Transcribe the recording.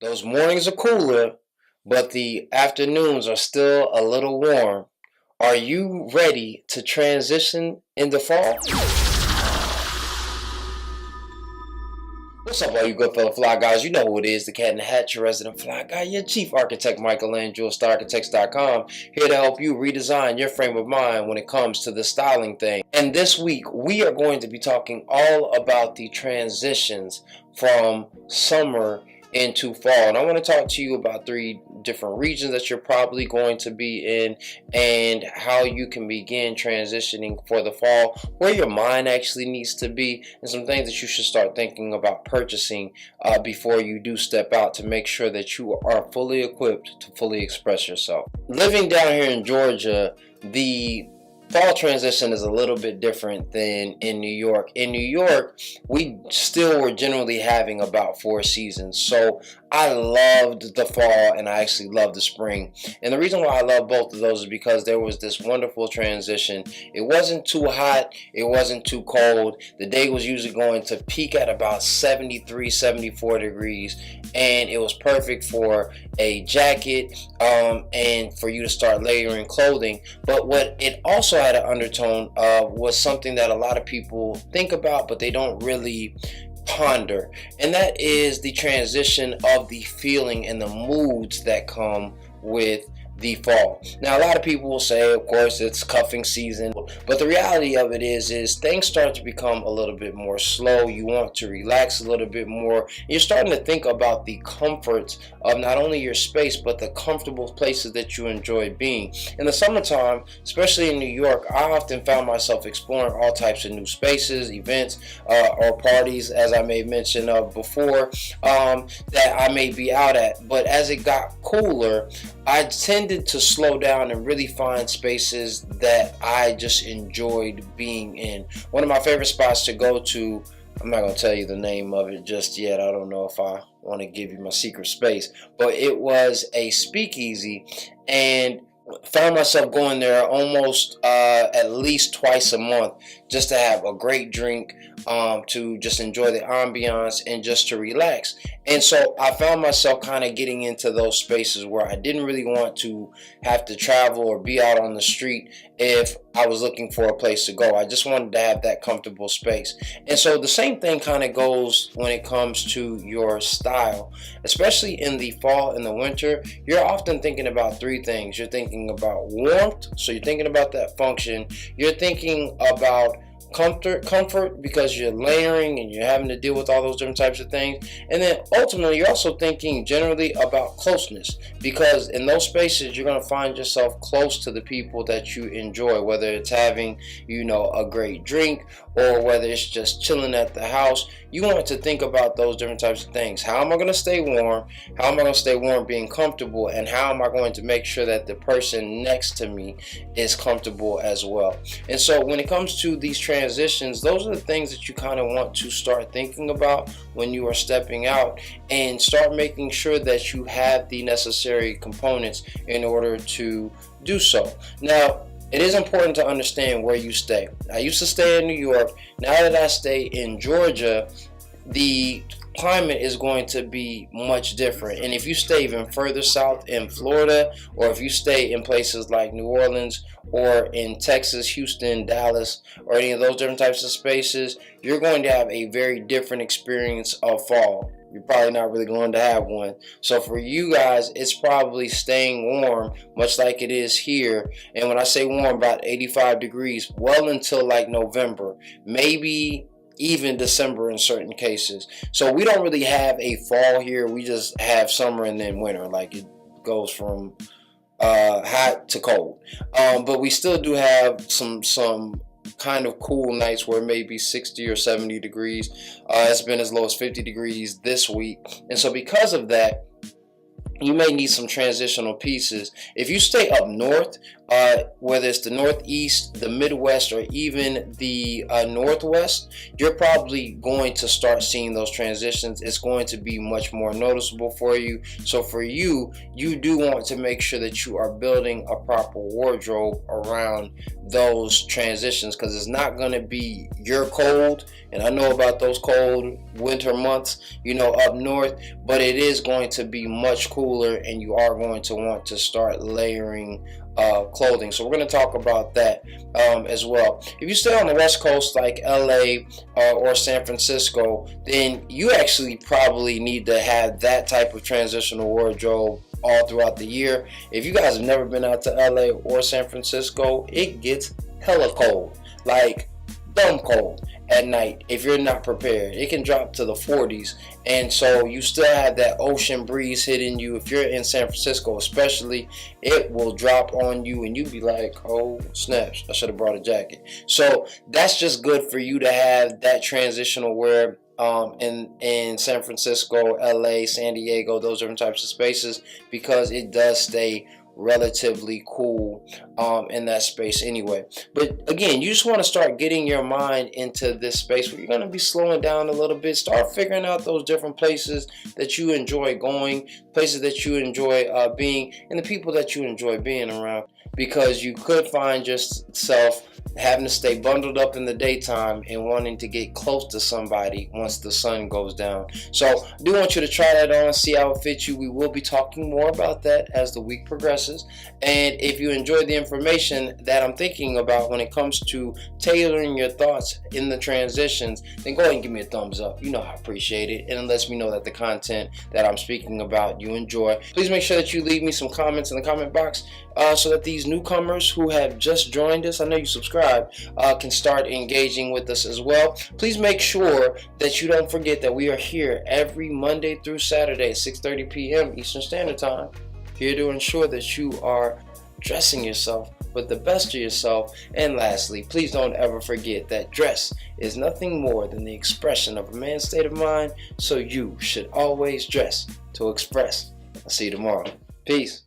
Those mornings are cooler, but the afternoons are still a little warm. Are you ready to transition into fall? What's up, all you good fellow fly guys? You know who it is, the cat in the hat, your resident fly guy, your chief architect, Michelangelo, StarArchitects.com, here to help you redesign your frame of mind when it comes to the styling thing. And this week, we are going to be talking all about the transitions from summer into fall. And I want to talk to you about three different regions that you're probably going to be in and how you can begin transitioning for the fall, where your mind actually needs to be, and some things that you should start thinking about purchasing before you do step out to make sure that you are fully equipped to fully express yourself. Living down here in Georgia, the fall transition is a little bit different than in New York. In New York, we still were generally having about 4 seasons. So I loved the fall and I actually loved the spring. And the reason why I love both of those is because there was this wonderful transition. It wasn't too hot, it wasn't too cold. The day was usually going to peak at about 73, 74 degrees. And it was perfect for a jacket and for you to start layering clothing. But what it also had an undertone of was something that a lot of people think about, but they don't really ponder, and that is the transition of the feeling and the moods that come with the fall. Now, a lot of people will say, of course, it's cuffing season, but the reality of it is things start to become a little bit more slow. You want to relax a little bit more. You're starting to think about the comforts of not only your space, but the comfortable places that you enjoy being. In the summertime, especially in New York, I often found myself exploring all types of new spaces, events, or parties, as I may mention before, that I may be out at. But as it got cooler, I tended to slow down and really find spaces that I just enjoyed being in. One of my favorite spots to go to, I'm not going to tell you the name of it just yet. I don't know if I want to give you my secret space, but it was a speakeasy, and found myself going there almost at least twice a month just to have a great drink, to just enjoy the ambiance and just to relax. And so I found myself kind of getting into those spaces where I didn't really want to have to travel or be out on the street if I was looking for a place to go. I just wanted to have that comfortable space. And so the same thing kind of goes when it comes to your style, especially in the fall and the winter. You're often thinking about three things. You're thinking about warmth, so you're thinking about that function. You're thinking about comfort because you're layering and you're having to deal with all those different types of things. And then ultimately you're also thinking generally about closeness, because in those spaces you're going to find yourself close to the people that you enjoy, whether it's having a great drink or whether it's just chilling at the house. You want to think about those different types of things. How am I going to stay warm? How am I going to stay warm being comfortable? And how am I going to make sure that the person next to me is comfortable as well? And so when it comes to these transitions, those are the things that you kind of want to start thinking about when you are stepping out, and start making sure that you have the necessary components in order to do so. Now, it is important to understand where you stay. I used to stay in New York. Now that I stay in Georgia, the climate is going to be much different. And if you stay even further south in Florida, or if you stay in places like New Orleans or in Texas, Houston, Dallas, or any of those different types of spaces, you're going to have a very different experience of fall. You're probably not really going to have one. So for you guys, it's probably staying warm, much like it is here. And when I say warm, about 85 degrees, well until like November, maybe even December in certain cases. So we don't really have a fall here. We just have summer and then winter. Like, it goes from hot to cold. But we still do have some kind of cool nights where it may be 60 or 70 degrees. It's been as low as 50 degrees this week. And so because of that, you may need some transitional pieces. If you stay up north, whether it's the Northeast, the Midwest, or even the Northwest, you're probably going to start seeing those transitions. It's going to be much more noticeable for you. So for you, you do want to make sure that you are building a proper wardrobe around those transitions, because it's not going to be your cold, and I know about those cold winter months, you know, up north, but it is going to be much cooler, and you are going to want to start layering clothing. So we're going to talk about that as well. If you stay on the West Coast like LA or San Francisco, then you actually probably need to have that type of transitional wardrobe all throughout the year. If you guys have never been out to LA or San Francisco, it gets hella cold, like dumb cold at night. If you're not prepared, it can drop to the 40s, and so you still have that ocean breeze hitting you. If you're in San Francisco especially, it will drop on you and you'd be like, oh snaps, I should have brought a jacket. So that's just good for you to have that transitional wear in San Francisco, LA, San Diego, those different types of spaces, because it does stay relatively cool in that space anyway. But again, you just want to start getting your mind into this space where you're going to be slowing down a little bit. Start figuring out those different places that you enjoy going, places that you enjoy being, and the people that you enjoy being around, because you could find yourself having to stay bundled up in the daytime and wanting to get close to somebody once the sun goes down. So I do want you to try that on, see how it fits you. We will be talking more about that as the week progresses. And if you enjoyed the information that I'm thinking about when it comes to tailoring your thoughts in the transitions, then go ahead and give me a thumbs up. You know I appreciate it, and it lets me know that the content that I'm speaking about you enjoy. Please make sure that you leave me some comments in the comment box so that these newcomers who have just joined us, I know you subscribe, can start engaging with us as well. Please make sure that you don't forget that we are here every Monday through Saturday at 6:30 p.m. Eastern Standard Time, here to ensure that you are dressing yourself with the best of yourself. And lastly, please don't ever forget that dress is nothing more than the expression of a man's state of mind, so you should always dress to express. I'll see you tomorrow. Peace.